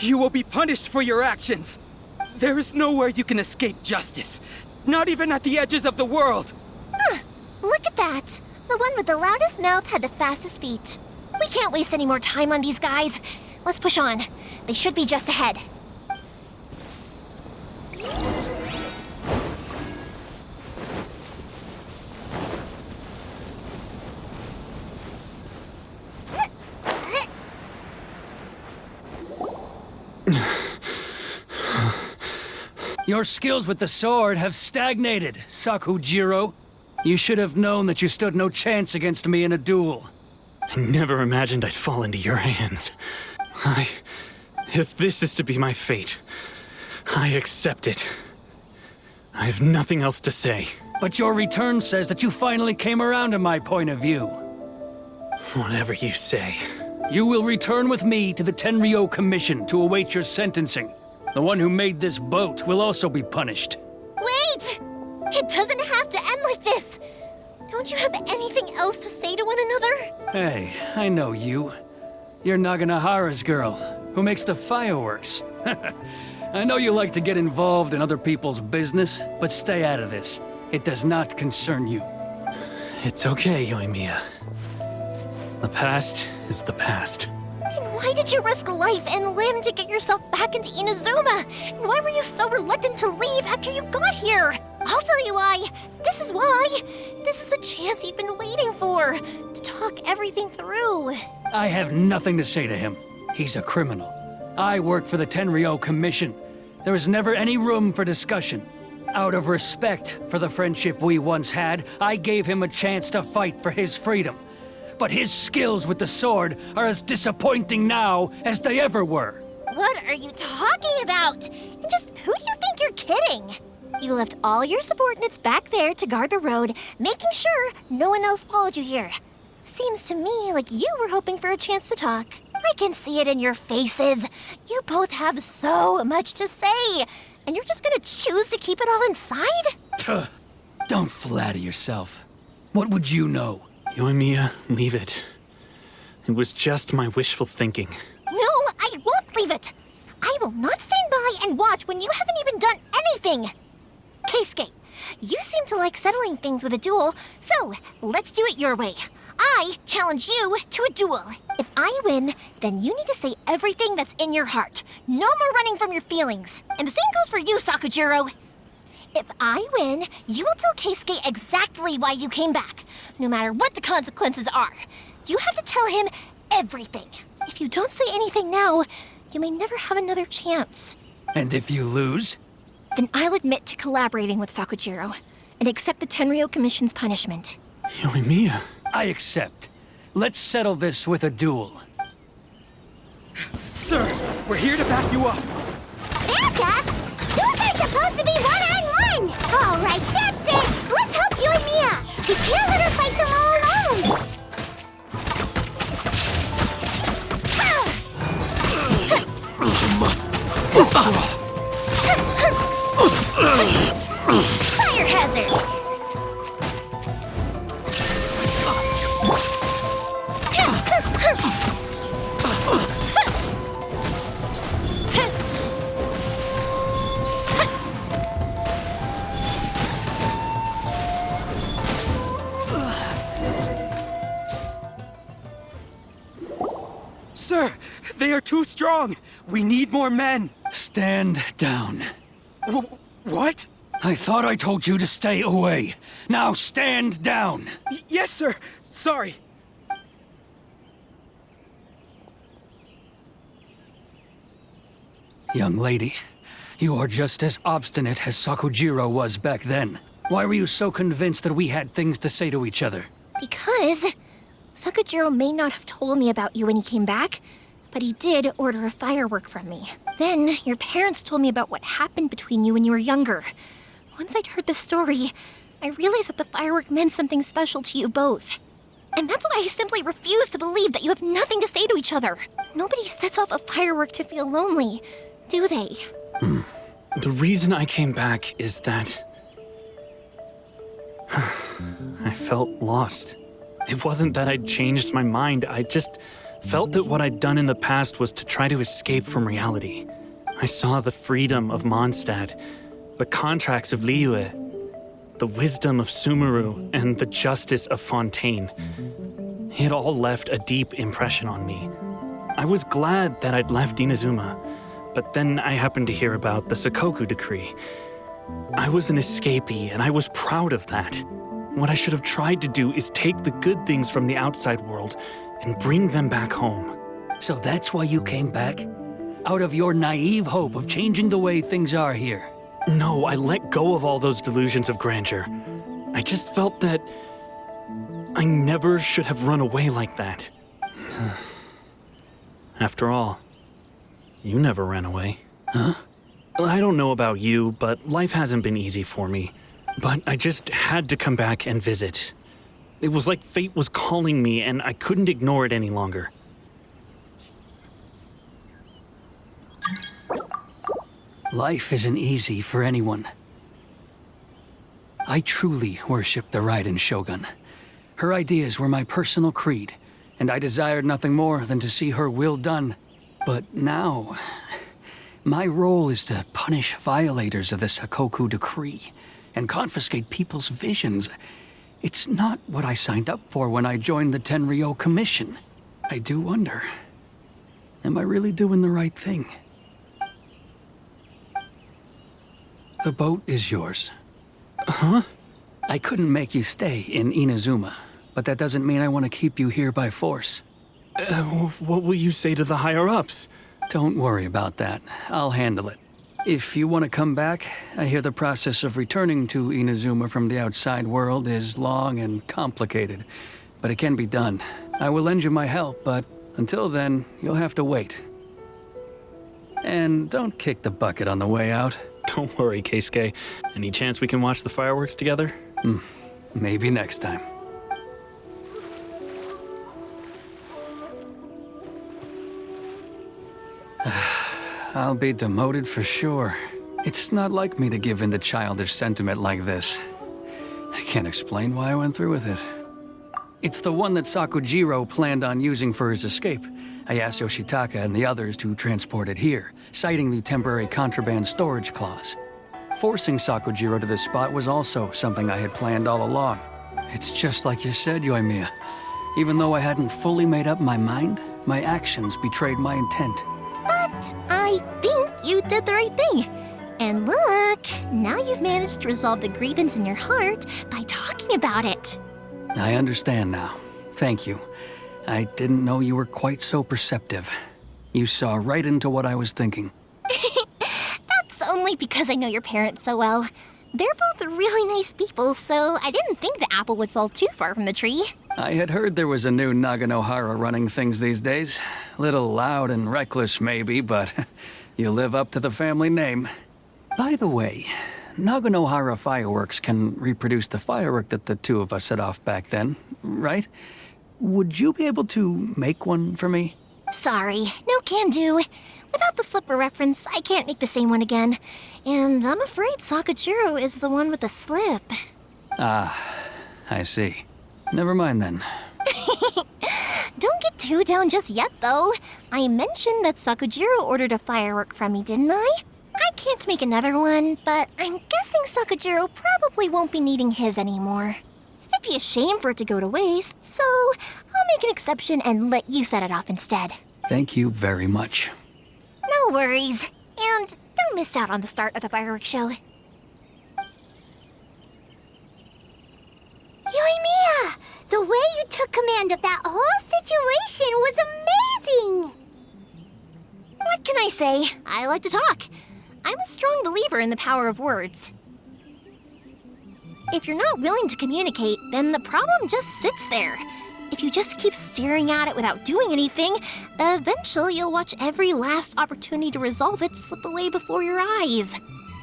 You will be punished for your actions. There is nowhere you can escape justice. Not even at the edges of the world. Look at that. The one with the loudest mouth had the fastest feet. We can't waste any more time on these guys. Let's push on. They should be just ahead. Your skills with the sword have stagnated, Sakujiro. You should have known that you stood no chance against me in a duel. I never imagined I'd fall into your hands. If this is to be my fate, I accept it. I have nothing else to say. But your return says that you finally came around to my point of view. Whatever you say. You will return with me to the Tenryo Commission to await your sentencing. The one who made this boat will also be punished. Wait! It doesn't have to end like this! Don't you have anything else to say to one another? Hey, I know you. You're Naganahara's girl, who makes the fireworks. I know you like to get involved in other people's business, but stay out of this. It does not concern you. It's okay, Yoimiya. The past is the past. And why did you risk life and limb to get yourself back into Inazuma? And why were you so reluctant to leave after you got here? I'll tell you why. This is why. This is the chance you've been waiting for. To talk everything through. I have nothing to say to him. He's a criminal. I work for the Tenryo Commission. There is never any room for discussion. Out of respect for the friendship we once had, I gave him a chance to fight for his freedom. But his skills with the sword are as disappointing now as they ever were. What are you talking about? And just who do you think you're kidding? You left all your subordinates back there to guard the road, making sure no one else followed you here. Seems to me like you were hoping for a chance to talk. I can see it in your faces. You both have so much to say, and you're just gonna choose to keep it all inside? Tuh. Don't flatter yourself. What would you know? Yoimiya, leave it. It was just my wishful thinking. No, I won't leave it. I will not stand by and watch when you haven't even done anything. Keisuke, you seem to like settling things with a duel, so let's do it your way. I challenge you to a duel. If I win, then you need to say everything that's in your heart. No more running from your feelings. And the same goes for you, Sakujiro. If I win, you will tell Keisuke exactly why you came back, no matter what the consequences are. You have to tell him everything. If you don't say anything now, you may never have another chance. And if you lose? Then I'll admit to collaborating with Sakujiro and accept the Tenryo Commission's punishment. Yoimiya. I accept. Let's settle this with a duel. Sir, we're here to back you up. Back up? Duels are supposed to be one-on-one! All right, that's it! Let's help you and Mia! We can't let her fight them all alone! Fire hazard! Sir, they are too strong. We need more men. Stand down. What? I thought I told you to stay away. Now stand down. Yes, sir. Sorry. Young lady, you are just as obstinate as Sakujiro was back then. Why were you so convinced that we had things to say to each other? Because Sakujiro may not have told me about you when he came back, but he did order a firework from me. Then your parents told me about what happened between you when you were younger. Once I'd heard the story, I realized that the firework meant something special to you both. And that's why I simply refuse to believe that you have nothing to say to each other. Nobody sets off a firework to feel lonely, do they? The reason I came back is that I felt lost. It wasn't that I'd changed my mind, I just felt that what I'd done in the past was to try to escape from reality. I saw the freedom of Mondstadt, the contracts of Liyue, the wisdom of Sumeru, and the justice of Fontaine. It all left a deep impression on me. I was glad that I'd left Inazuma, but then I happened to hear about the Sakoku decree. I was an escapee, and I was proud of that. What I should have tried to do is take the good things from the outside world and bring them back home. So that's why you came back? Out of your naive hope of changing the way things are here? No, I let go of all those delusions of grandeur. I just felt that I never should have run away like that. After all, you never ran away. Huh? I don't know about you, but life hasn't been easy for me. But I just had to come back and visit. It was like fate was calling me, and I couldn't ignore it any longer. Life isn't easy for anyone. I truly worship the Raiden Shogun. Her ideas were my personal creed, and I desired nothing more than to see her will done. But now, my role is to punish violators of the Sakoku decree and confiscate people's visions. It's not what I signed up for when I joined the Tenryo Commission. I do wonder, am I really doing the right thing? The boat is yours. Huh? I couldn't make you stay in Inazuma, but that doesn't mean I want to keep you here by force. What will you say to the higher-ups? Don't worry about that. I'll handle it. If you want to come back, I hear the process of returning to Inazuma from the outside world is long and complicated, but it can be done. I will lend you my help, but until then, you'll have to wait. And don't kick the bucket on the way out. Don't worry, Keisuke. Any chance we can watch the fireworks together? Maybe next time. I'll be demoted for sure. It's not like me to give in to childish sentiment like this. I can't explain why I went through with it. It's the one that Sakujiro planned on using for his escape. I asked Yoshitaka and the others to transport it here, citing the temporary contraband storage clause. Forcing Sakujiro to this spot was also something I had planned all along. It's just like you said, Yoimiya. Even though I hadn't fully made up my mind, my actions betrayed my intent. But I think you did the right thing. And look, now you've managed to resolve the grievance in your heart by talking about it. I understand now. Thank you. I didn't know you were quite so perceptive. You saw right into what I was thinking. That's only because I know your parents so well. They're both really nice people, so I didn't think the apple would fall too far from the tree. I had heard there was a new Naganohara running things these days. Little loud and reckless, maybe, but you live up to the family name. By the way, Naganohara fireworks can reproduce the firework that the two of us set off back then, right? Would you be able to make one for me? Sorry, no can do. Without the slipper reference, I can't make the same one again. And I'm afraid Sakujiro is the one with the slip. Ah, I see. Never mind then. Don't get too down just yet, though. I mentioned that Sakujiro ordered a firework from me, didn't I? I can't make another one, but I'm guessing Sakujiro probably won't be needing his anymore. It'd be a shame for it to go to waste, so I'll make an exception and let you set it off instead. Thank you very much. No worries. And don't miss out on the start of the fireworks show. Yoimiya! The way you took command of that whole situation was amazing! What can I say? I like to talk. I'm a strong believer in the power of words. If you're not willing to communicate, then the problem just sits there. If you just keep staring at it without doing anything, eventually you'll watch every last opportunity to resolve it slip away before your eyes.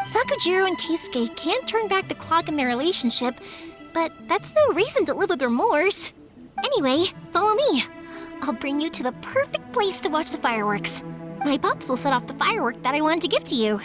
Sakujiro and Keisuke can't turn back the clock in their relationship, but that's no reason to live with remorse. Anyway, follow me. I'll bring you to the perfect place to watch the fireworks. My pops will set off the firework that I wanted to give to you.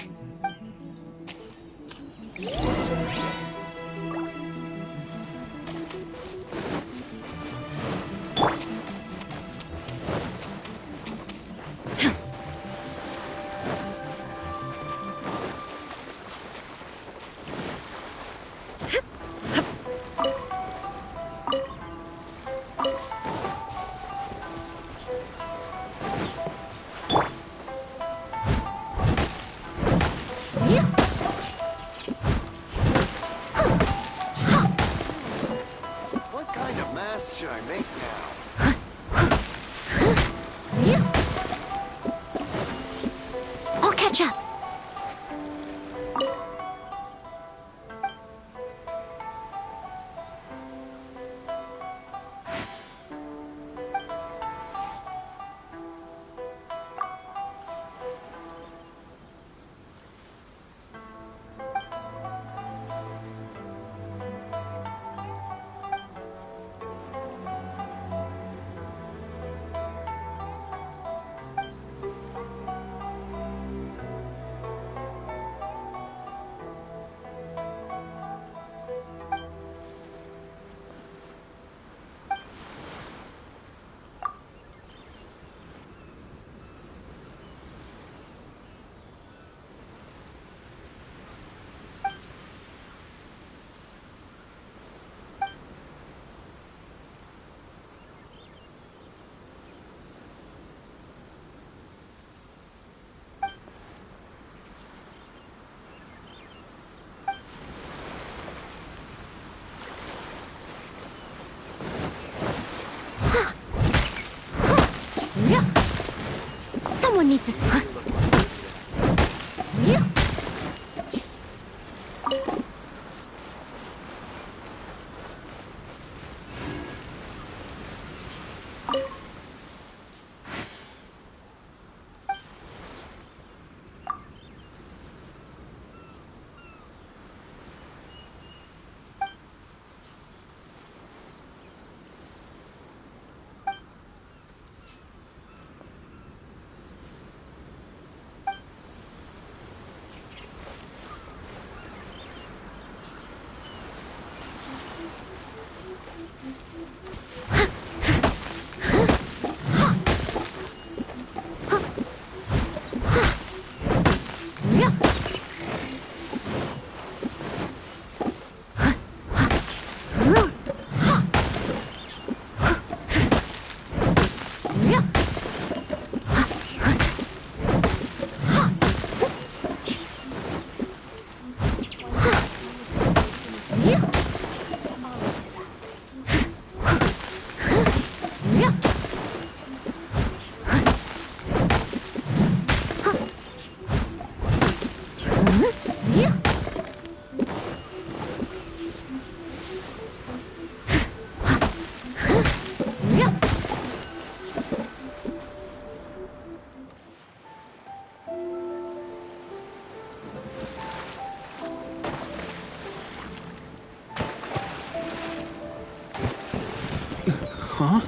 Huh?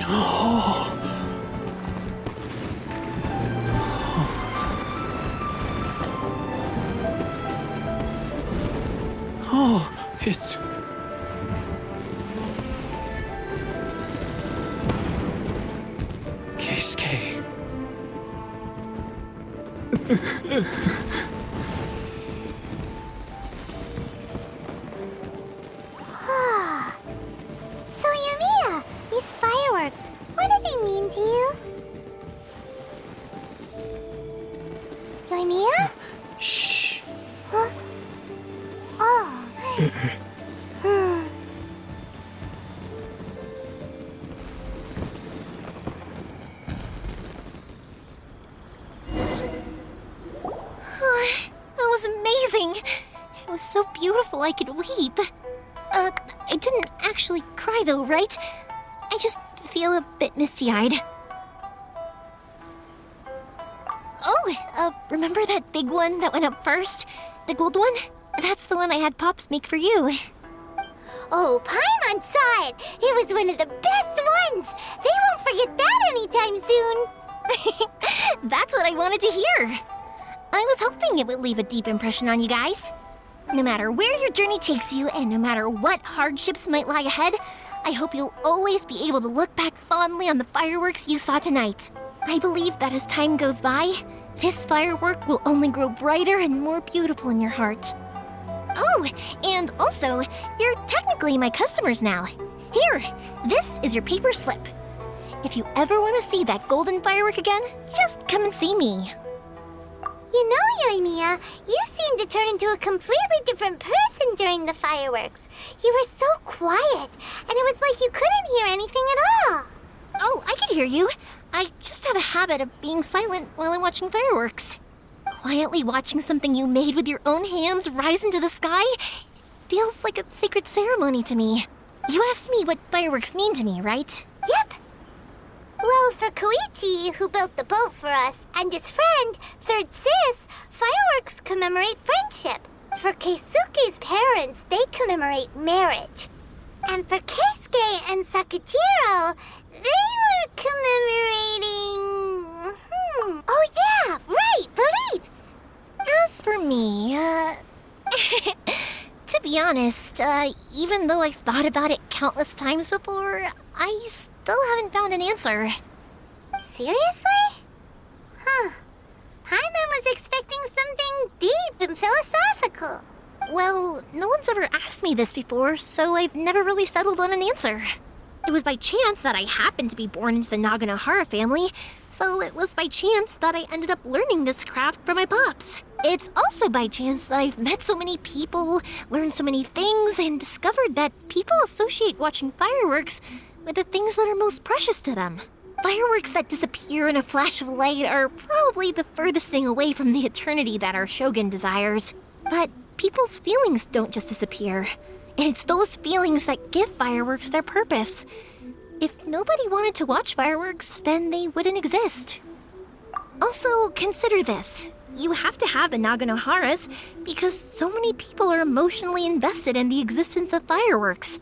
No. Oh, it's... Keisuke. So, Yumiya, these fireworks, what do they mean to you? Yumiya? Shh. Huh? Oh. That was amazing. It was so beautiful I could weep. I didn't actually cry though, right? I just feel a bit misty-eyed. Oh, remember that big one that went up first? The gold one? That's the one I had Pops make for you. Oh, Paimon saw it! It was one of the best ones! They won't forget that anytime soon! That's what I wanted to hear. I was hoping it would leave a deep impression on you guys. No matter where your journey takes you, and no matter what hardships might lie ahead, I hope you'll always be able to look back fondly on the fireworks you saw tonight. I believe that as time goes by, this firework will only grow brighter and more beautiful in your heart. Oh, and also, you're technically my customers now. Here, this is your paper slip. If you ever want to see that golden firework again, just come and see me. You know, Yoimiya, you seemed to turn into a completely different person during the fireworks. You were so quiet, and it was like you couldn't hear anything at all. Oh, I can hear you. I just have a habit of being silent while I'm watching fireworks. Quietly watching something you made with your own hands rise into the sky feels like a sacred ceremony to me. You asked me what fireworks mean to me, right? Yep. Well, for Koichi, who built the boat for us, and his friend, Third Sis, fireworks commemorate friendship. For Keisuke's parents, they commemorate marriage. And for Keisuke and Sakajiro, they were commemorating... Oh yeah, right, beliefs! As for me, to be honest, even though I've thought about it countless times before, I still haven't found an answer. Seriously? Huh. Paimon was expecting something deep and philosophical. Well, no one's ever asked me this before, so I've never really settled on an answer. It was by chance that I happened to be born into the Naganohara family, so it was by chance that I ended up learning this craft from my pops. It's also by chance that I've met so many people, learned so many things, and discovered that people associate watching fireworks with the things that are most precious to them. Fireworks that disappear in a flash of light are probably the furthest thing away from the eternity that our shogun desires. But people's feelings don't just disappear. And it's those feelings that give fireworks their purpose. If nobody wanted to watch fireworks, then they wouldn't exist. Also, consider this. You have to have the Naganoharas because so many people are emotionally invested in the existence of fireworks.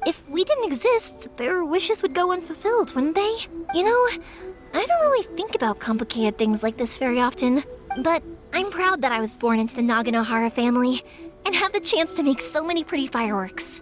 If we didn't exist, their wishes would go unfulfilled, wouldn't they? You know, I don't really think about complicated things like this very often, but I'm proud that I was born into the Naganohara family and have the chance to make so many pretty fireworks.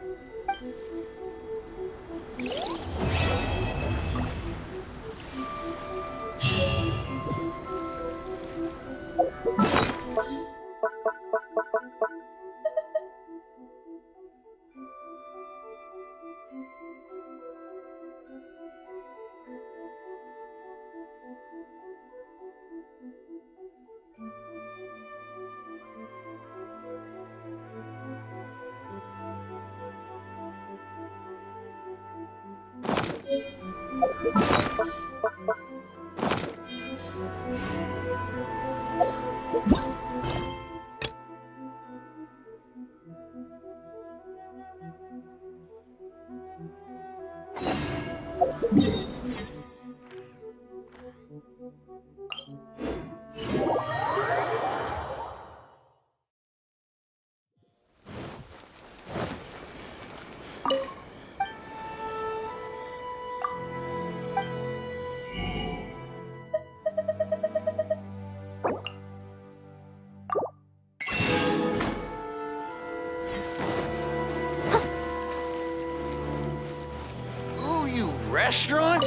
Ooh, you restaurant?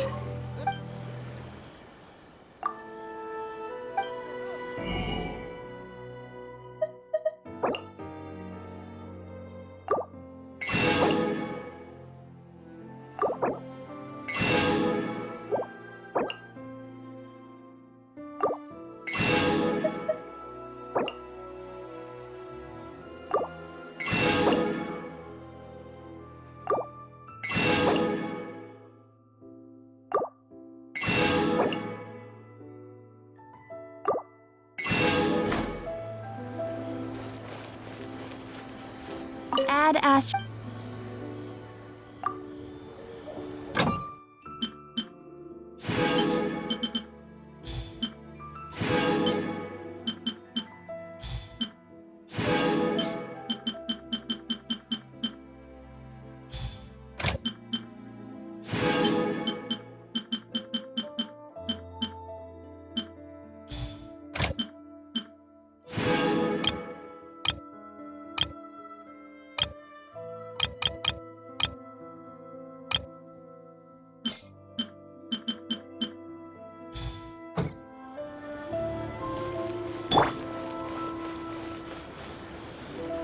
Add Astro.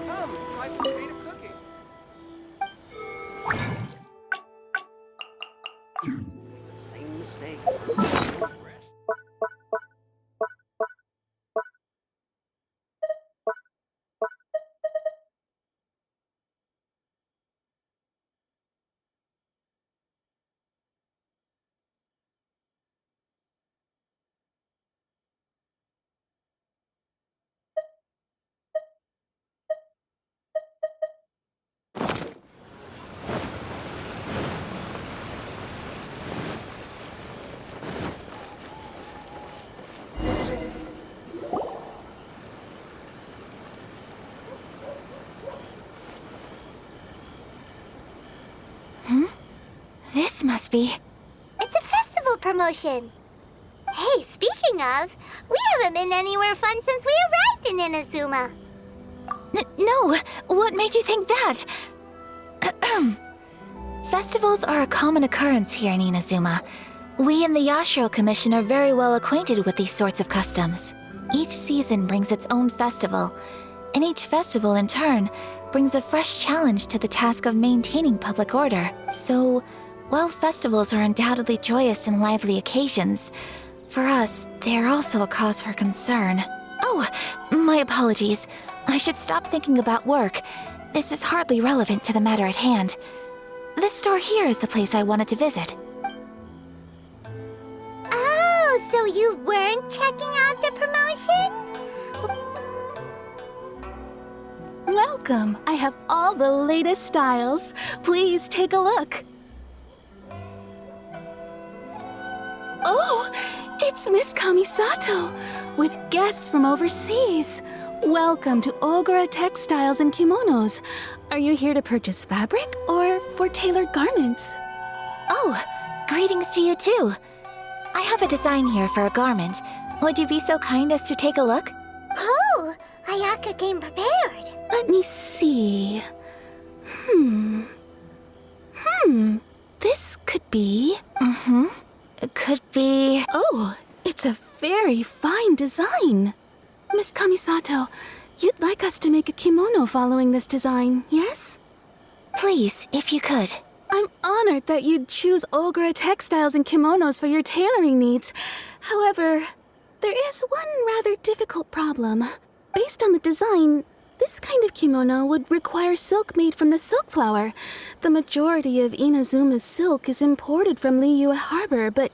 Come, try some creative cooking. The same mistakes. This must be. It's a festival promotion. Hey, speaking of, we haven't been anywhere fun since we arrived in Inazuma. No, what made you think that? Festivals are a common occurrence here in Inazuma. We in the Yashiro Commission are very well acquainted with these sorts of customs. Each season brings its own festival, and each festival in turn brings a fresh challenge to the task of maintaining public order. So, while festivals are undoubtedly joyous and lively occasions, for us, they are also a cause for concern. Oh, my apologies. I should stop thinking about work. This is hardly relevant to the matter at hand. This store here is the place I wanted to visit. Oh, so you weren't checking out the promotion? Welcome. I have all the latest styles. Please take a look. Oh, it's Miss Kamisato with guests from overseas. Welcome to Ogura Textiles and Kimonos. Are you here to purchase fabric or for tailored garments? Oh, greetings to you too. I have a design here for a garment. Would you be so kind as to take a look? Oh, Ayaka came prepared. Let me see. This could be... It could be... Oh, it's a very fine design. Miss Kamisato, you'd like us to make a kimono following this design, yes? Please, if you could. I'm honored that you'd choose Ogura Textiles and Kimonos for your tailoring needs. However, there is one rather difficult problem. Based on the design, this kind of kimono would require silk made from the silk flower. The majority of Inazuma's silk is imported from Liyue Harbor, but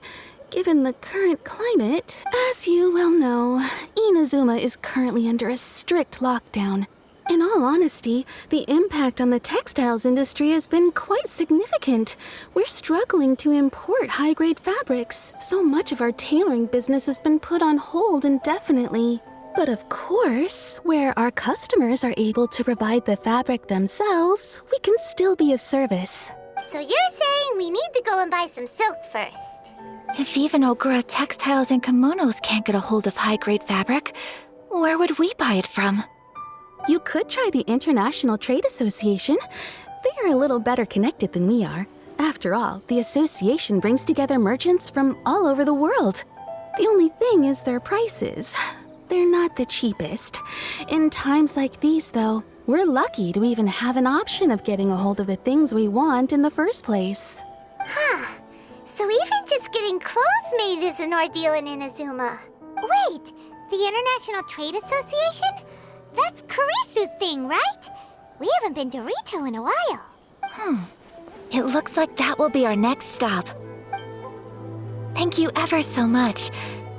given the current climate, as you well know, Inazuma is currently under a strict lockdown. In all honesty, the impact on the textiles industry has been quite significant. We're struggling to import high-grade fabrics. So much of our tailoring business has been put on hold indefinitely. But of course, where our customers are able to provide the fabric themselves, we can still be of service. So you're saying we need to go and buy some silk first? If even Ogura Textiles and Kimonos can't get a hold of high-grade fabric, where would we buy it from? You could try the International Trade Association. They are a little better connected than we are. After all, the association brings together merchants from all over the world. The only thing is their prices. They're not the cheapest. In times like these, though, we're lucky to even have an option of getting a hold of the things we want in the first place. So even just getting clothes made is an ordeal in Inazuma. Wait, the International Trade Association? That's Kurisu's thing, right? We haven't been to Rito in a while. It looks like that will be our next stop. Thank you ever so much.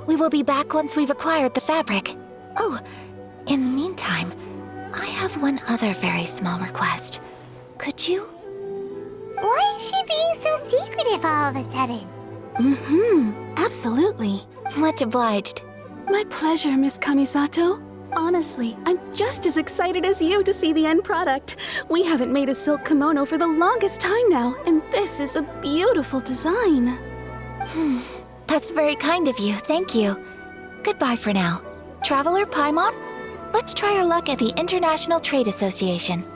We will be back once we've acquired the fabric. Oh, in the meantime, I have one other very small request. Could you? Why is she being so secretive all of a sudden? Absolutely. Much obliged. My pleasure, Miss Kamisato. Honestly, I'm just as excited as you to see the end product. We haven't made a silk kimono for the longest time now, and this is a beautiful design. That's very kind of you, thank you. Goodbye for now. Traveler Paimon, let's try our luck at the International Trade Association.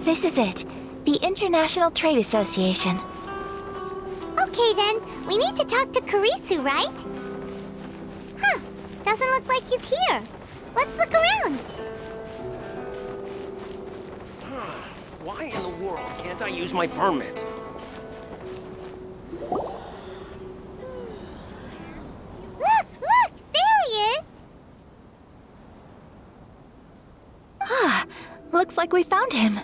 This is it. The International Trade Association. Okay then, we need to talk to Kurisu, right? Doesn't look like he's here. Let's look around. Why in the world can't I use my permit? Look! There he is! Looks like we found him.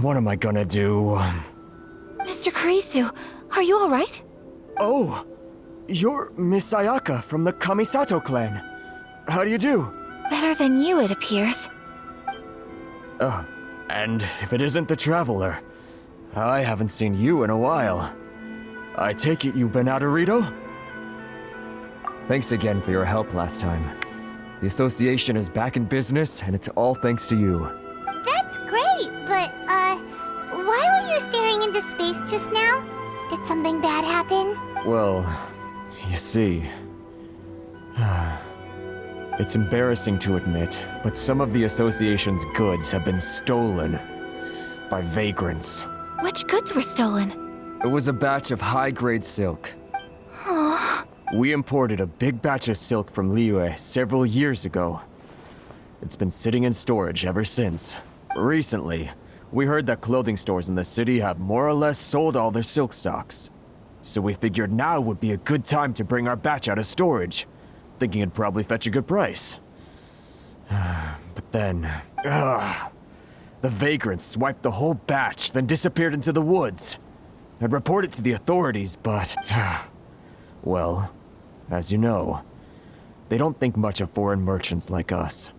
What am I gonna do? Mr. Kurisu, are you alright? Oh, you're Miss Ayaka from the Kamisato clan. How do you do? Better than you, it appears. And if it isn't the Traveler, I haven't seen you in a while. I take it you've been out of Rito? Thanks again for your help last time. The association is back in business, and it's all thanks to you. That's great, but, why were you staring into space just now? Did something bad happen? Well, you see... It's embarrassing to admit, but some of the association's goods have been stolen by vagrants. Which goods were stolen? It was a batch of high-grade silk. We imported a big batch of silk from Liyue several years ago. It's been sitting in storage ever since. Recently, we heard that clothing stores in the city have more or less sold all their silk stocks. So we figured now would be a good time to bring our batch out of storage, thinking it'd probably fetch a good price. But then... the vagrants swiped the whole batch, then disappeared into the woods. I'd reported to the authorities, but... well, as you know, they don't think much of foreign merchants like us.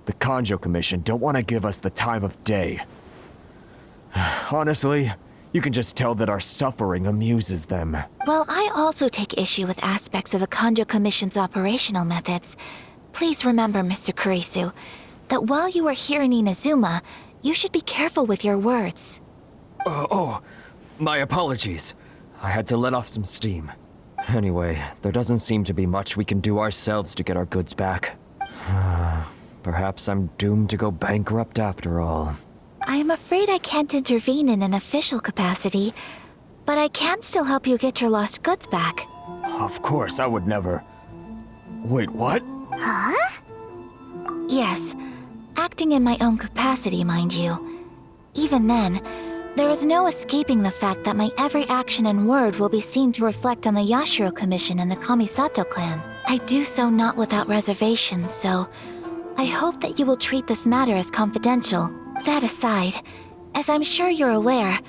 The Kanjo Commission don't want to give us the time of day. Honestly, you can just tell that our suffering amuses them. Well, I also take issue with aspects of the Kanjo Commission's operational methods. Please remember, Mr. Kurisu, that while you are here in Inazuma, you should be careful with your words. My apologies. I had to let off some steam. Anyway, there doesn't seem to be much we can do ourselves to get our goods back. Perhaps I'm doomed to go bankrupt after all. I am afraid I can't intervene in an official capacity, but I can still help you get your lost goods back. Of course, I would never... Wait, what? Yes, acting in my own capacity, mind you. Even then, there is no escaping the fact that my every action and word will be seen to reflect on the Yashiro Commission and the Kamisato clan. I do so not without reservation, so I hope that you will treat this matter as confidential. That aside, as I'm sure you're aware,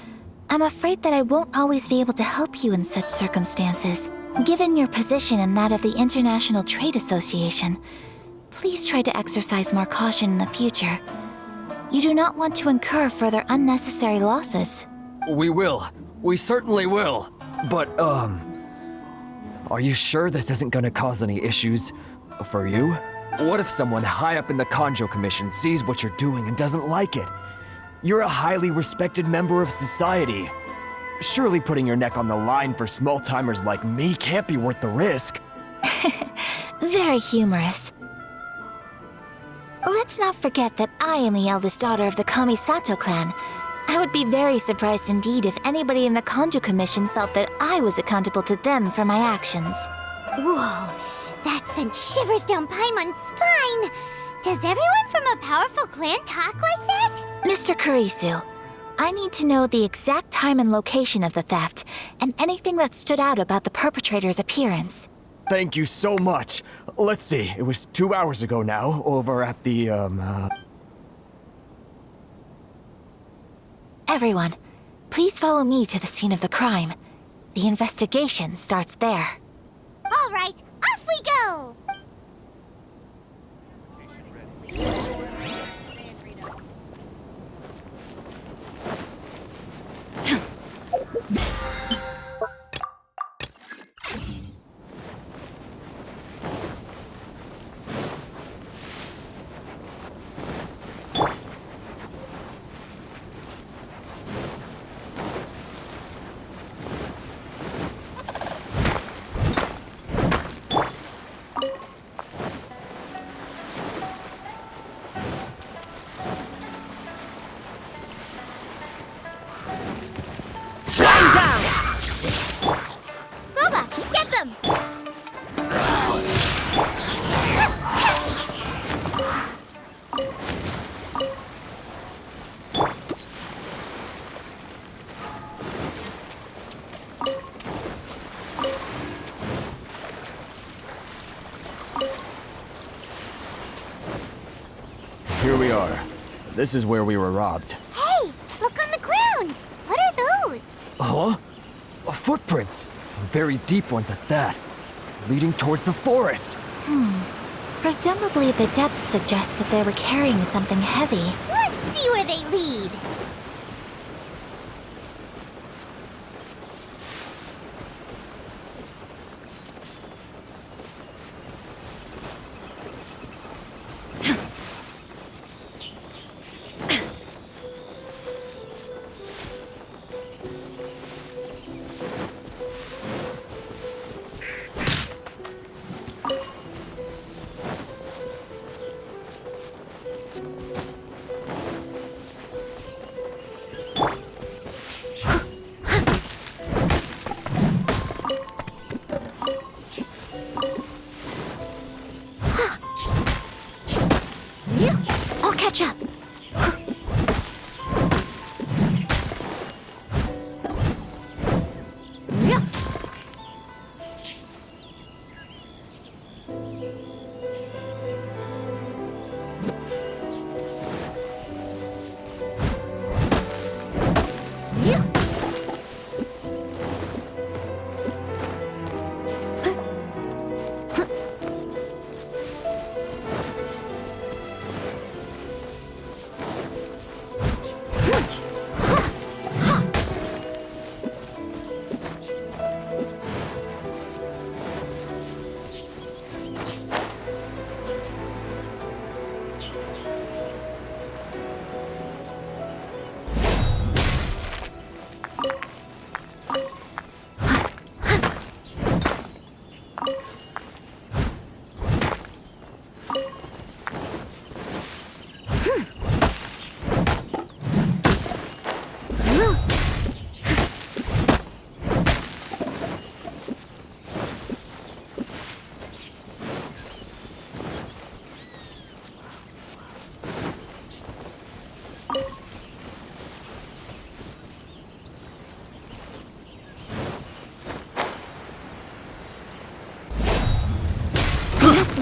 I'm afraid that I won't always be able to help you in such circumstances. Given your position and that of the International Trade Association, please try to exercise more caution in the future. You do not want to incur further unnecessary losses. We will. We certainly will. But, are you sure this isn't gonna cause any issues for you? What if someone high up in the Kanjo Commission sees what you're doing and doesn't like it? You're a highly respected member of society. Surely putting your neck on the line for small-timers like me can't be worth the risk. Very humorous. Let's not forget that I am the eldest daughter of the Kamisato clan. I would be very surprised indeed if anybody in the Kanjo Commission felt that I was accountable to them for my actions. Whoa, that sent shivers down Paimon's spine! Does everyone from a powerful clan talk like that? Mr. Kurisu, I need to know the exact time and location of the theft, and anything that stood out about the perpetrator's appearance. Thank you so much. Let's see, it was 2 hours ago now, over at the, Everyone, please follow me to the scene of the crime. The investigation starts there. All right, off we go! Here we are. This is where we were robbed. Hey, look on the ground! What are those? Huh? Footprints. Very deep ones at that. Leading towards the forest. Presumably the depth suggests that they were carrying something heavy. Let's see where they lead.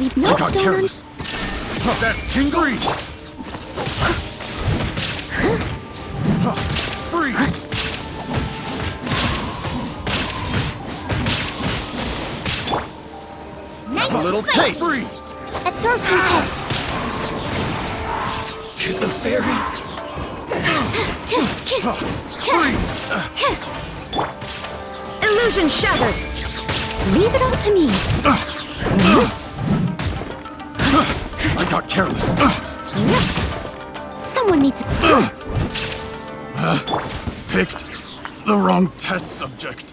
Leave no I got stone careless. That tingle! Freeze! Nice A little and spicy. taste! Freeze! Absorption test. To the ferry. Illusion shattered. Leave it all to me. I got careless. Someone needs. Picked the wrong test subject.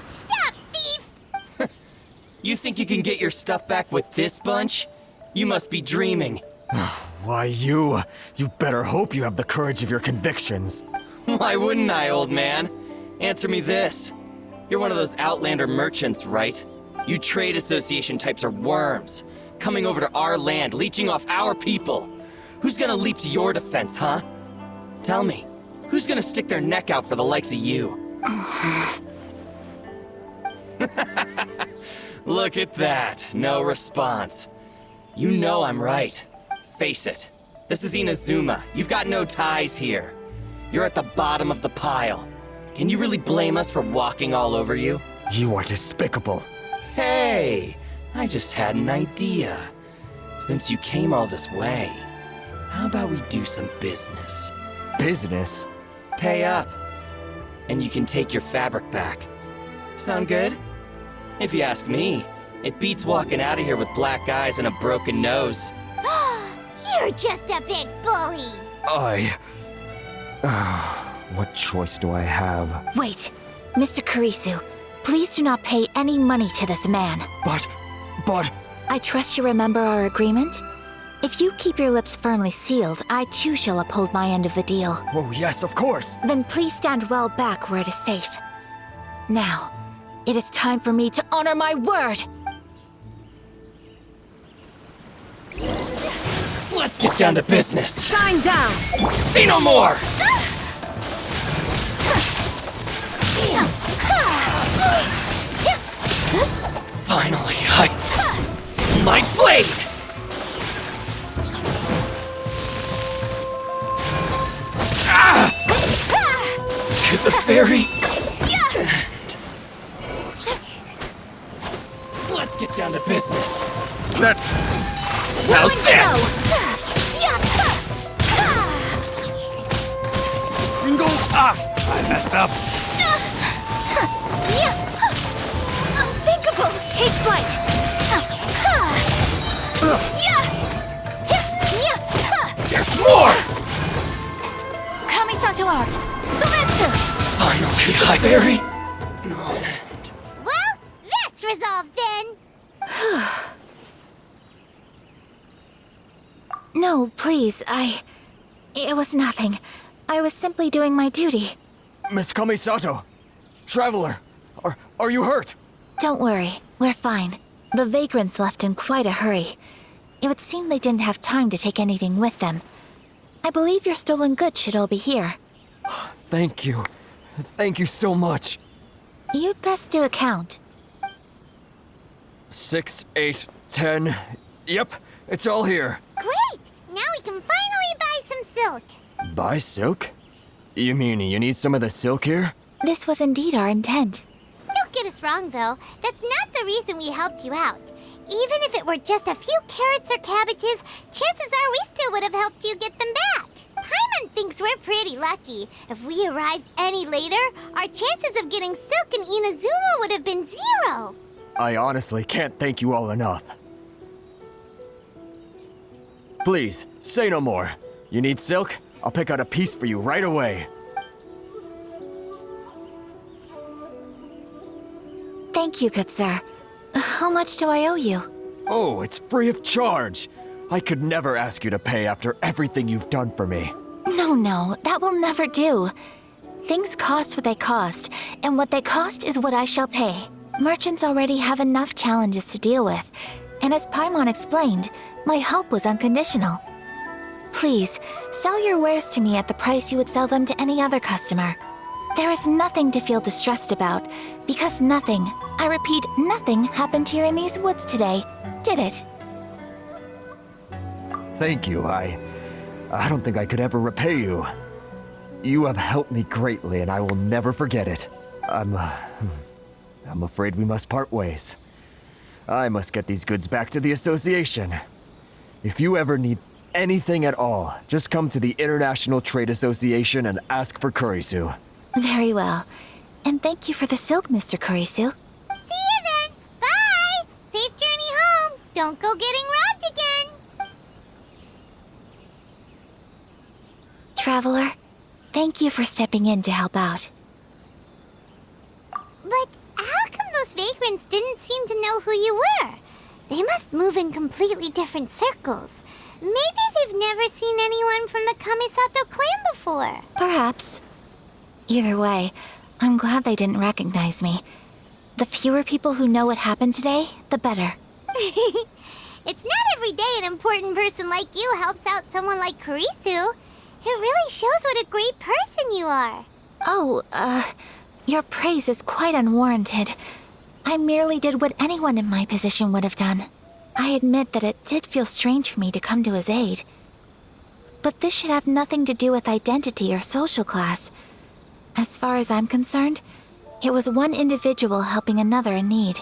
Stop, thief! You think you can get your stuff back with this bunch? You must be dreaming. Why, you better hope you have the courage of your convictions. Why wouldn't I, old man? Answer me this. You're one of those Outlander merchants, right? You trade association types are worms, coming over to our land, leeching off our people. Who's gonna leap to your defense, huh? Tell me, who's gonna stick their neck out for the likes of you? Look at that, no response. You know I'm right. Face it. This is Inazuma. You've got no ties here. You're at the bottom of the pile. Can you really blame us for walking all over you? You are despicable. Hey, I just had an idea. Since you came all this way, how about we do some business? Business? Pay up, and you can take your fabric back. Sound good? If you ask me, it beats walking out of here with black eyes and a broken nose. You're just a big bully! What choice do I have? Wait, Mr. Kurisu, please do not pay any money to this man. But... I trust you remember our agreement? If you keep your lips firmly sealed, I too shall uphold my end of the deal. Oh yes, of course! Then please stand well back where it is safe. Now, it is time for me to honor my word! Let's get down to business. Shine down! Say no more! Finally, my blade! To the ferry. Let's get down to business. That... How's this? Tingle! I messed up. Unthinkable! Take flight! There's more! Kamisato art! Soretsu! Finally, hi, Barry. Well, that's resolved then! No, please, It was nothing. I was simply doing my duty. Miss Kamisato! Traveler! Are you hurt? Don't worry, we're fine. The vagrants left in quite a hurry. It would seem they didn't have time to take anything with them. I believe your stolen goods should all be here. Thank you. Thank you so much. You'd best do a count. 6, 8, 10. Yep, it's all here. Great! Now we can finally buy some silk! Buy silk? You mean you need some of the silk here? This was indeed our intent. Don't get us wrong, though. That's not the reason we helped you out. Even if it were just a few carrots or cabbages, chances are we still would have helped you get them back. Paimon thinks we're pretty lucky. If we arrived any later, our chances of getting silk in Inazuma would have been 0. I honestly can't thank you all enough. Please, say no more. You need silk? I'll pick out a piece for you right away. Thank you, good sir. How much do I owe you? Oh, it's free of charge. I could never ask you to pay after everything you've done for me. No, that will never do. Things cost what they cost, and what they cost is what I shall pay. Merchants already have enough challenges to deal with, and as Paimon explained, my help was unconditional. Please, sell your wares to me at the price you would sell them to any other customer. There is nothing to feel distressed about, because nothing, I repeat, nothing happened here in these woods today, did it? Thank you. I don't think I could ever repay you. You have helped me greatly, and I will never forget it. I'm afraid we must part ways. I must get these goods back to the Association. If you ever need anything at all, just come to the International Trade Association and ask for Kurisu. Very well. And thank you for the silk, Mr. Kurisu. See you then. Bye. Safe journey home. Don't go getting robbed again. Traveler, thank you for stepping in to help out. But how come those vagrants didn't seem to know who you were? They must move in completely different circles. Maybe they've never seen anyone from the Kamisato clan before. Perhaps. Either way, I'm glad they didn't recognize me. The fewer people who know what happened today, the better. It's not every day an important person like you helps out someone like Kurisu. It really shows what a great person you are. Oh, your praise is quite unwarranted. I merely did what anyone in my position would have done. I admit that it did feel strange for me to come to his aid. But this should have nothing to do with identity or social class. As far as I'm concerned, it was one individual helping another in need.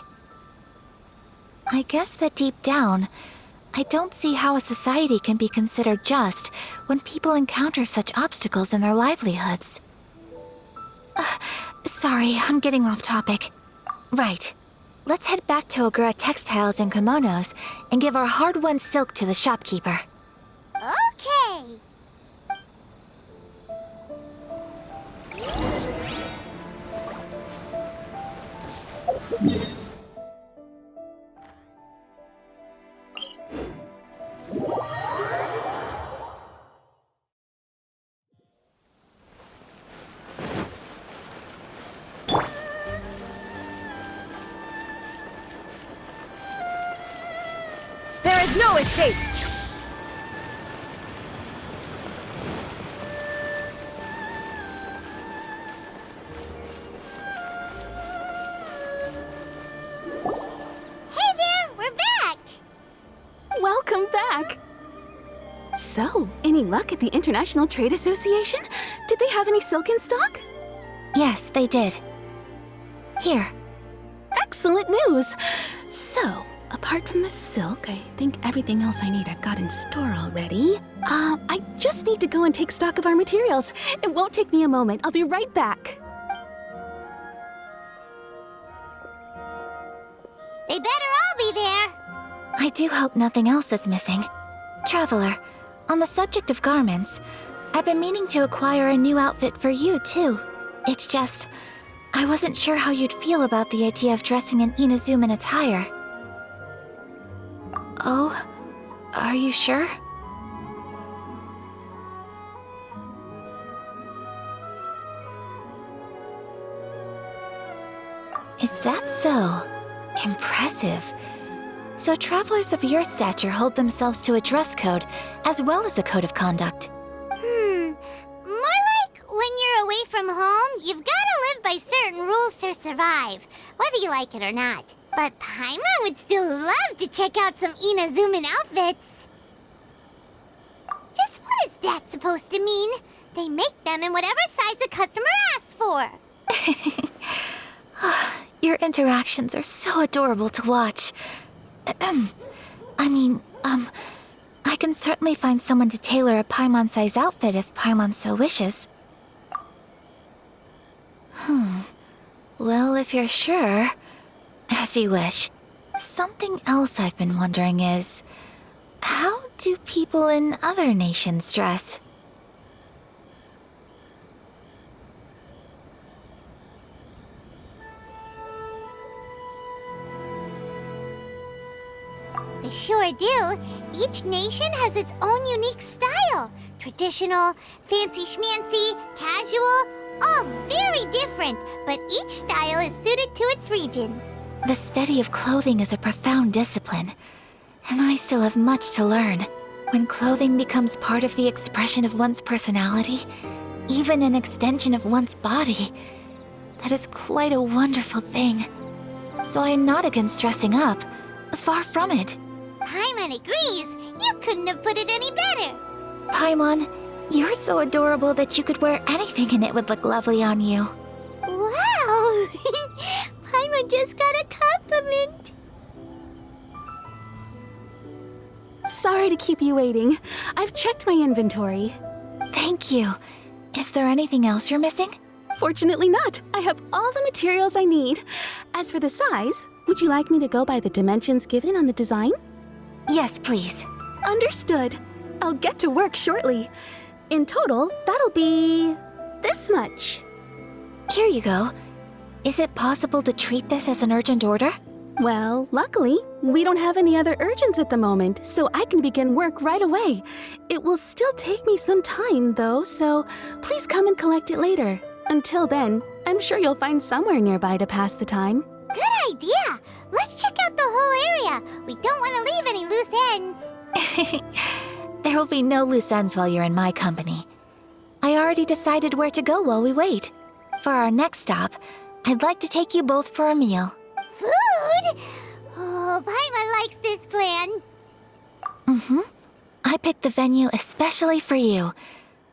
I guess that deep down, I don't see how a society can be considered just when people encounter such obstacles in their livelihoods. Sorry, I'm getting off topic. Right. Let's head back to Ogura Textiles and Kimonos and give our hard-won silk to the shopkeeper. Okay. There is no escape! Hey there, we're back. Welcome back! So, any luck at the International Trade Association? Did they have any silk in stock? Yes, they did. Here. Excellent news! So, apart from the silk, I think everything else I need I've got in store already. I just need to go and take stock of our materials. It won't take me a moment. I'll be right back. They better all be there. I do hope nothing else is missing. Traveler, on the subject of garments, I've been meaning to acquire a new outfit for you, too. It's just, I wasn't sure how you'd feel about the idea of dressing in Inazuman attire. Oh, are you sure? Is that so? Impressive. So travelers of your stature hold themselves to a dress code, as well as a code of conduct. More like when you're away from home, you've gotta live by certain rules to survive, whether you like it or not. But Paimon would still love to check out some Inazuman outfits. Just what is that supposed to mean? They make them in whatever size the customer asks for. Your interactions are so adorable to watch. I can certainly find someone to tailor a Paimon-size outfit if Paimon so wishes. Well, if you're sure, as you wish. Something else I've been wondering is, how do people in other nations dress? They sure do. Each nation has its own unique style. Traditional, fancy schmancy, casual, all very different, but each style is suited to its region. The study of clothing is a profound discipline, and I still have much to learn. When clothing becomes part of the expression of one's personality, even an extension of one's body, that is quite a wonderful thing. So I am not against dressing up. Far from it. Paimon agrees. You couldn't have put it any better. Paimon, you're so adorable that you could wear anything and it would look lovely on you. Wow! Paimon just got a compliment. Sorry to keep you waiting. I've checked my inventory. Thank you. Is there anything else you're missing? Fortunately not. I have all the materials I need. As for the size, would you like me to go by the dimensions given on the design? Yes, please. Understood. I'll get to work shortly. In total, that'll be this much. Here you go. Is it possible to treat this as an urgent order? Well, luckily, we don't have any other urgents at the moment, so I can begin work right away. It will still take me some time, though, so please come and collect it later. Until then, I'm sure you'll find somewhere nearby to pass the time. Good idea. Let's check out the whole area. We don't want to leave any loose ends. There will be no loose ends while you're in my company. I already decided where to go while we wait. For our next stop, I'd like to take you both for a meal. Food? Oh, Paimon likes this plan. I picked the venue especially for you.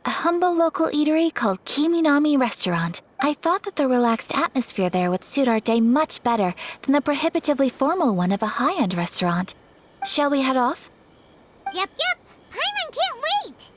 A humble local eatery called Kiminami Restaurant. I thought that the relaxed atmosphere there would suit our day much better than the prohibitively formal one of a high-end restaurant. Shall we head off? Yep. Paimon can't wait.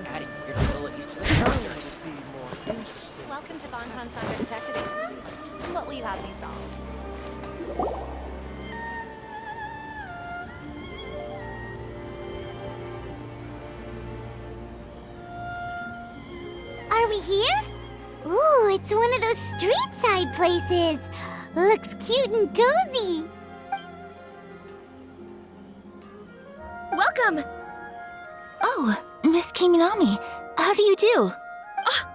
Adding weird abilities to the characters. Welcome to Bonton Saga Detective Agency. What will you have me solve? Are we here? Ooh, it's one of those street-side places. Looks cute and cozy. Welcome! Oh, Miss Kiminami, how do you do?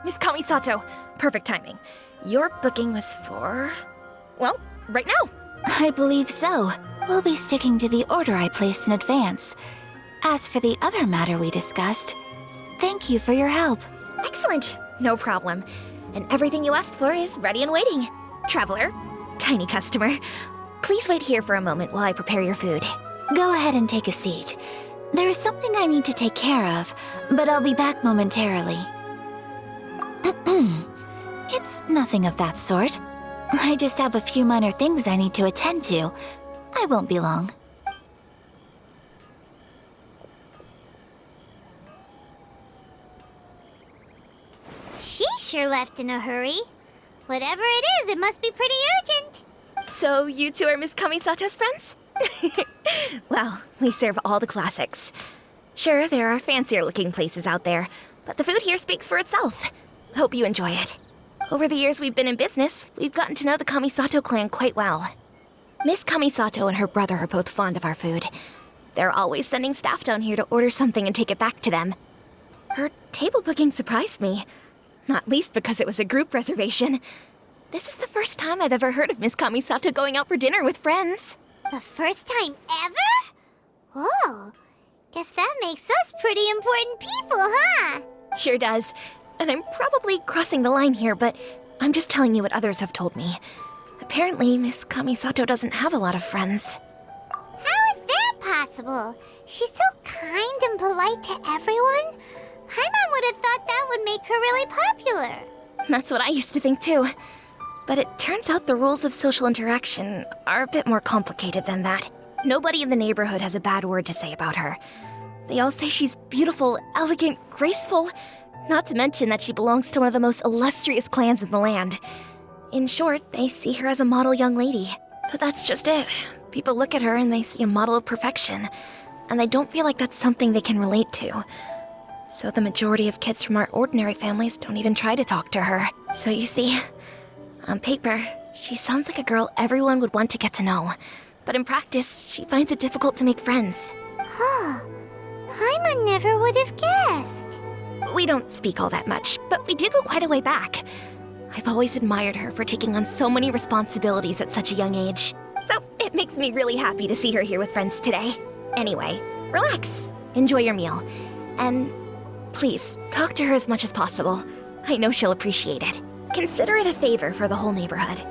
Miss Kamisato, perfect timing. Your booking was for... well, right now. I believe so. We'll be sticking to the order I placed in advance. As for the other matter we discussed, thank you for your help. Excellent, no problem. And everything you asked for is ready and waiting. Traveler, tiny customer, please wait here for a moment while I prepare your food. Go ahead and take a seat. There is something I need to take care of, but I'll be back momentarily. It's nothing of that sort. I just have a few minor things I need to attend to. I won't be long. She sure left in a hurry. Whatever it is, it must be pretty urgent. So you two are Miss Kamisato's friends? Well, we serve all the classics. Sure, there are fancier looking places out there, but the food here speaks for itself. Hope you enjoy it. Over the years we've been in business, we've gotten to know the Kamisato clan quite well. Miss Kamisato and her brother are both fond of our food. They're always sending staff down here to order something and take it back to them. Her table booking surprised me, not least because it was a group reservation. This is the first time I've ever heard of Miss Kamisato going out for dinner with friends. The first time ever? Whoa. Guess that makes us pretty important people, huh? Sure does. And I'm probably crossing the line here, but I'm just telling you what others have told me. Apparently, Miss Kamisato doesn't have a lot of friends. How is that possible? She's so kind and polite to everyone. Paimon would have thought that would make her really popular. That's what I used to think too. But it turns out the rules of social interaction are a bit more complicated than that. Nobody in the neighborhood has a bad word to say about her. They all say she's beautiful, elegant, graceful, not to mention that she belongs to one of the most illustrious clans in the land. In short, they see her as a model young lady. But that's just it. People look at her and they see a model of perfection, and they don't feel like that's something they can relate to. So the majority of kids from our ordinary families don't even try to talk to her. So you see, on paper, she sounds like a girl everyone would want to get to know. But in practice, she finds it difficult to make friends. Huh. Paimon never would have guessed. We don't speak all that much, but we do go quite a way back. I've always admired her for taking on so many responsibilities at such a young age. So it makes me really happy to see her here with friends today. Anyway, relax, enjoy your meal, and please, talk to her as much as possible. I know she'll appreciate it. Consider it a favor for the whole neighborhood.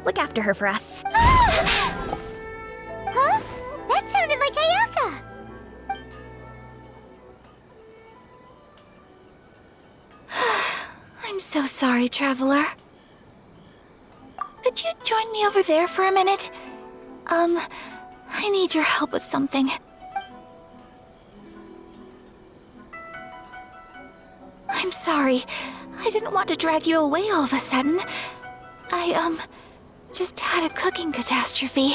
Look after her for us. Huh? That sounded like Ayaka! I'm so sorry, Traveler. Could you join me over there for a minute? I need your help with something. I'm sorry. I didn't want to drag you away all of a sudden. I, just had a cooking catastrophe.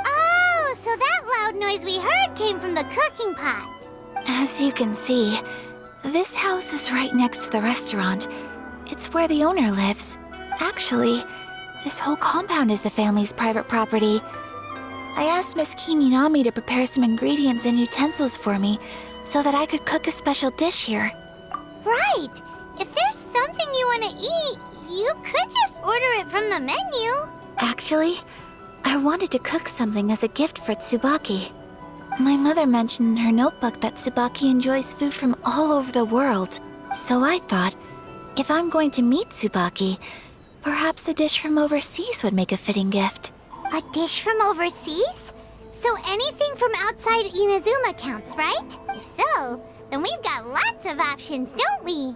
Oh, so that loud noise we heard came from the cooking pot. As you can see, this house is right next to the restaurant. It's where the owner lives. Actually, this whole compound is the family's private property. I asked Miss Kiminami to prepare some ingredients and utensils for me so that I could cook a special dish here. Right! If there's something you want to eat, you could just order it from the menu. Actually, I wanted to cook something as a gift for Tsubaki. My mother mentioned in her notebook that Tsubaki enjoys food from all over the world. So I thought, if I'm going to meet Tsubaki, perhaps a dish from overseas would make a fitting gift. A dish from overseas? So anything from outside Inazuma counts, right? If so, then we've got lots of options, don't we?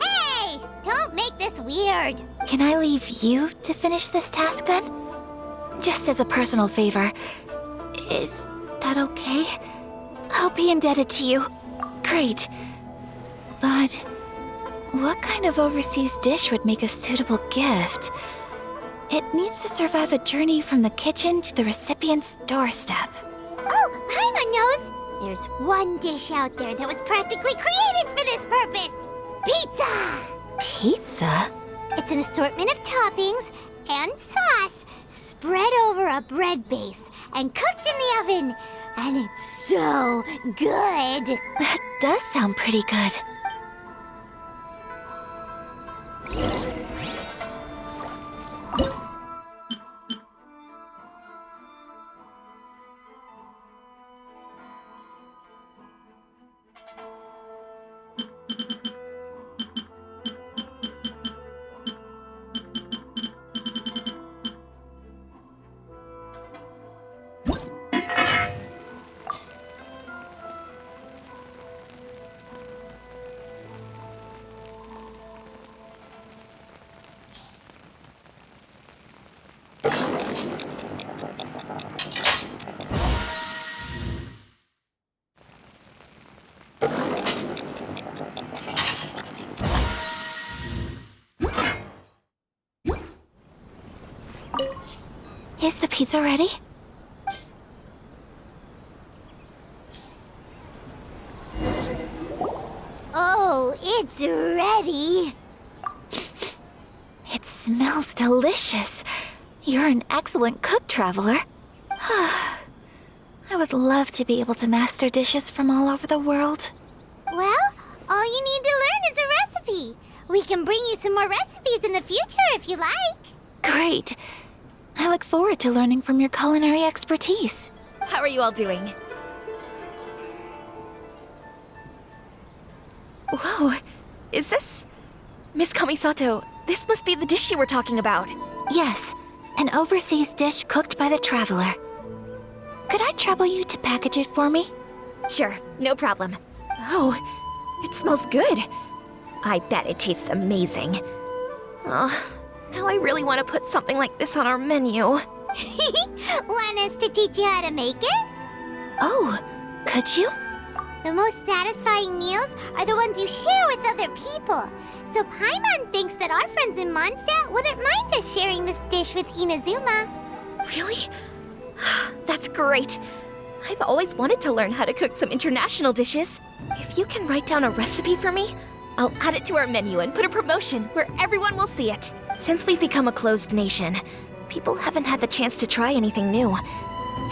Hey! Don't make this weird. Can I leave you to finish this task then? Just as a personal favor. Is that okay? I'll be indebted to you. Great. But what kind of overseas dish would make a suitable gift? It needs to survive a journey from the kitchen to the recipient's doorstep. Oh, Paimon knows! There's one dish out there that was practically created for this purpose! Pizza! Pizza? It's an assortment of toppings and sauce spread over a bread base and cooked in the oven. And it's so good! That does sound pretty good. Is the pizza ready? Oh, it's ready! It smells delicious. You're an excellent cook, Traveler. I would love to be able to master dishes from all over the world. Well, all you need to learn is a recipe. We can bring you some more recipes in the future if you like. Great. I look forward to learning from your culinary expertise. How are you all doing? Whoa, is this... Miss Kamisato, this must be the dish you were talking about. Yes, an overseas dish cooked by the Traveler. Could I trouble you to package it for me? Sure, no problem. Oh, it smells good. I bet it tastes amazing. Oh, now I really want to put something like this on our menu. Want us to teach you how to make it? Oh, could you? The most satisfying meals are the ones you share with other people. So Paimon thinks that our friends in Mondstadt wouldn't mind us sharing this dish with Inazuma. Really? That's great. I've always wanted to learn how to cook some international dishes. If you can write down a recipe for me, I'll add it to our menu and put a promotion where everyone will see it. Since we've become a closed nation, people haven't had the chance to try anything new.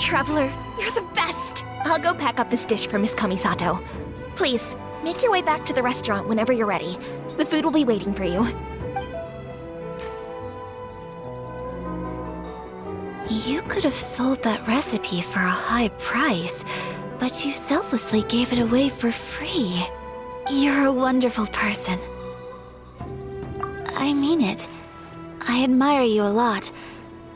Traveler, you're the best! I'll go pack up this dish for Miss Kamisato. Please, make your way back to the restaurant whenever you're ready. The food will be waiting for you. You could have sold that recipe for a high price, but you selflessly gave it away for free. You're a wonderful person. I mean it. I admire you a lot,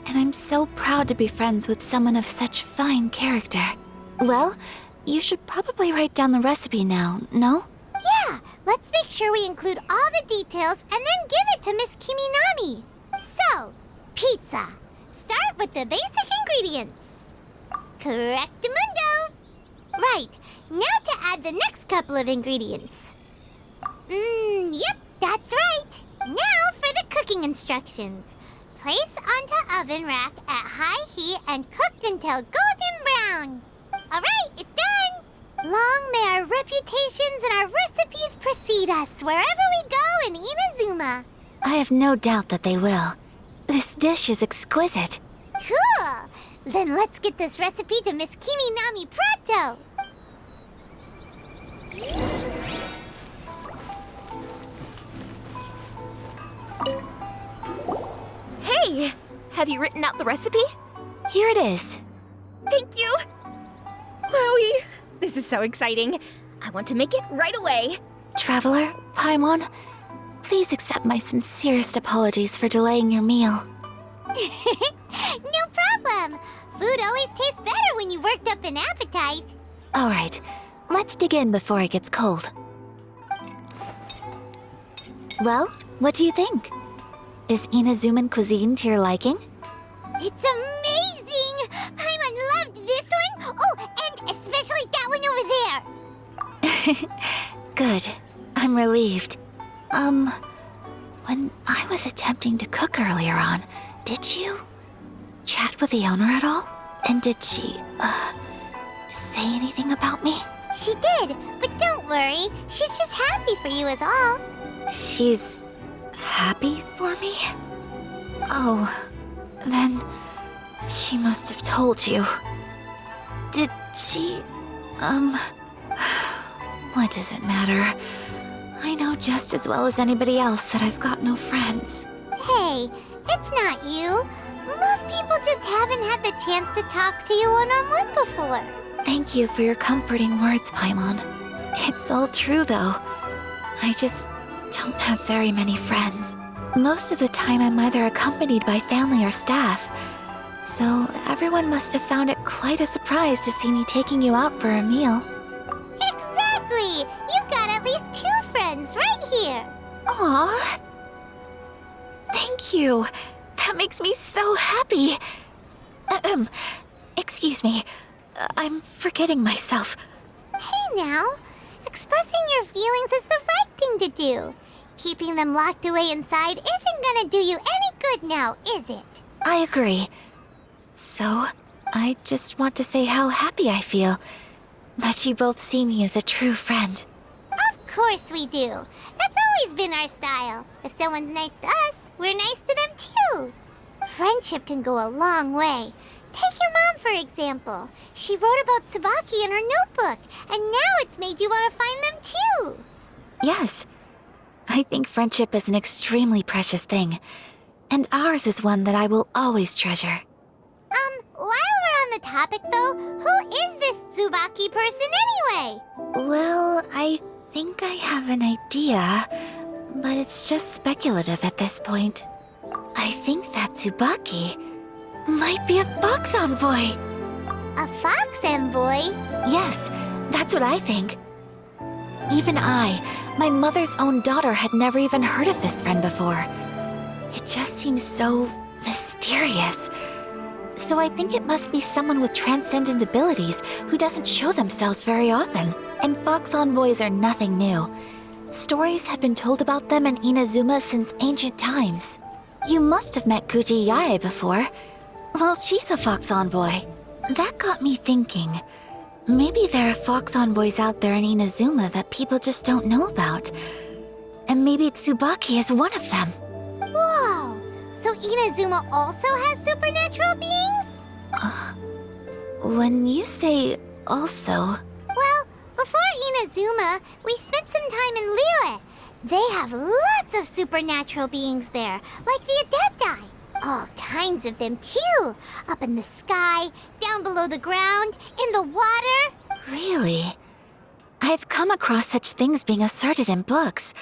and I'm so proud to be friends with someone of such fine character. Well, you should probably write down the recipe now, no? Yeah, let's make sure we include all the details and then give it to Miss Kiminami. So, pizza. Start with the basic ingredients. Correctamundo. Right, now to add the next couple of ingredients. Yep, that's right. Now for the cooking instructions. Place onto oven rack at high heat and cooked until golden brown. Alright, it's done! Long may our reputations and our recipes precede us wherever we go in Inazuma. I have no doubt that they will. This dish is exquisite. Cool! Then let's get this recipe to Miss Kiminami pronto! Hey! Have you written out the recipe? Here it is. Thank you! Wowie! This is so exciting. I want to make it right away. Traveler, Paimon, please accept my sincerest apologies for delaying your meal. No problem! Food always tastes better when you've worked up an appetite. All right, let's dig in before it gets cold. Well, what do you think? Is Inazuman cuisine to your liking? It's amazing! Paimon loved this one! Oh, and especially that one over there! Good. I'm relieved. When I was attempting to cook earlier on, did you chat with the owner at all? And did she, say anything about me? She did, but don't worry. She's just happy for you is all. She's happy for me? Oh, then she must have told you. Did she, what does it matter? I know just as well as anybody else that I've got no friends. Hey, it's not you. Most people just haven't had the chance to talk to you one-on-one before. Thank you for your comforting words, Paimon. It's all true, though. I just don't have very many friends. Most of the time I'm either accompanied by family or staff. So everyone must have found it quite a surprise to see me taking you out for a meal. Exactly! You've got at least 2 friends right here. Aww. Thank you. That makes me so happy. Excuse me. I'm forgetting myself. Hey now, expressing your feelings is the right thing to do. Keeping them locked away inside isn't gonna do you any good now, is it? I agree. So, I just want to say how happy I feel that you both see me as a true friend. Of course we do. That's always been our style. If someone's nice to us, we're nice to them too. Friendship can go a long way. Take your mom, for example. She wrote about Tsubaki in her notebook, and now it's made you want to find them too. Yes. I think friendship is an extremely precious thing. And ours is one that I will always treasure. While we're on the topic though, who is this Tsubaki person anyway? Well, I think I have an idea, but it's just speculative at this point. I think that Tsubaki might be a fox envoy. A fox envoy? Yes, that's what I think. Even I, my mother's own daughter, had never even heard of this friend before. It just seems so mysterious. So I think it must be someone with transcendent abilities who doesn't show themselves very often. And fox envoys are nothing new. Stories have been told about them in Inazuma since ancient times. You must have met Kuji Yae before. Well, she's a fox envoy. That got me thinking. Maybe there are fox envoys out there in Inazuma that people just don't know about. And maybe Tsubaki is one of them. Whoa! So Inazuma also has supernatural beings? When you say also... Well, before Inazuma, we spent some time in Liyue. They have lots of supernatural beings there, like the Adepti. All kinds of them, too. Up in the sky, down below the ground, in the water. Really? I've come across such things being asserted in books,